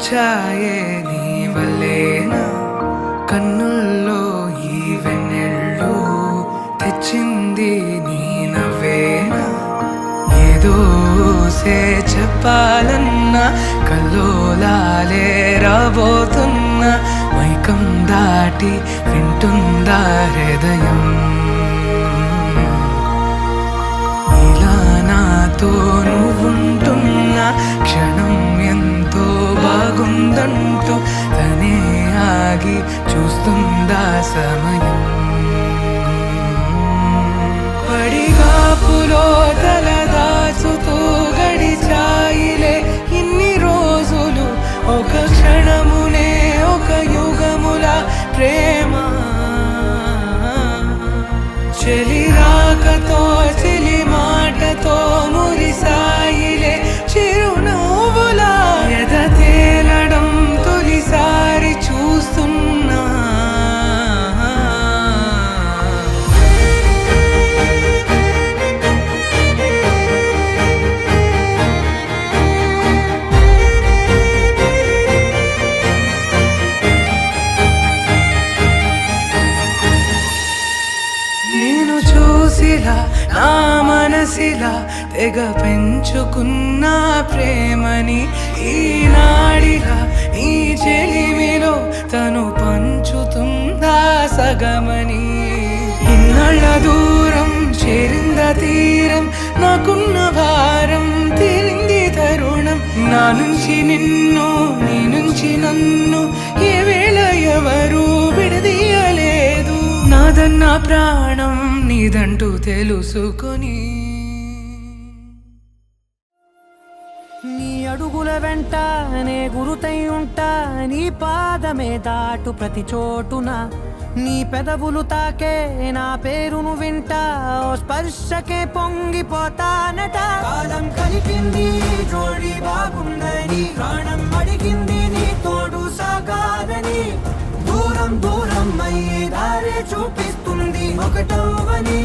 వచ్చాయే నీ వల్లేనా, కన్నుల్లో ఈ వెన్నెళ్ళు తెచ్చింది నీ నవ్వేనా. ఏదో చెప్పాలన్నా కల్లోలాలే రాబోతున్నా, మైకం దాటి వింటుందా హృదయం. ఇలా నాతో నువ్వుంటున్న క్షణం ఎంతో బాగుందంటూ తనే ఆగి చూస్తుందా సమయం. పడిగాపులో తలదాచుతూ గడిచాయిలే ఇన్ని రోజులు, ఒక క్షణమునే ఒక యుగముల ప్రేమ. చెలి రాకతో చెలి మాటతో మురిసాయిలే చిరునవ్వులా, ఎద తేలడం తొలిసారి చూస్తున్నా. నేను చూసిలా నా మనసిలా తెగ పెంచుకున్న ప్రేమని, ఈనాడిలా ఈ చెలిమిలో తను పంచుతుందా సగమని. ఇన్నాళ్ళ దూరం చేరింద తీరం, నాకున్న భారం తీరింది తరుణం. నా నుంచి నిన్ను నీ నుంచి నన్ను ఏ వేళ ఎవరు విడదీయలేదు. నాదన్న ప్రాణం నీదంటూ తెలుసుకొని, నీ అడుగుల వెంట నే గురుతై ఉంటా, నీ పాదమే దాటు ప్రతి చోటున. నీ పెదవులు తాకే నా పేరును వింటా, ఓ స్పర్శకే పొంగిపోతానట. కాలం కలిపింది జోడి బాగుందని, ప్రాణం అడిగింది నీ తోడు సాగాలని. దూరం దూరం అయ్యే దారే చూపిస్తుంది ఒకటవని.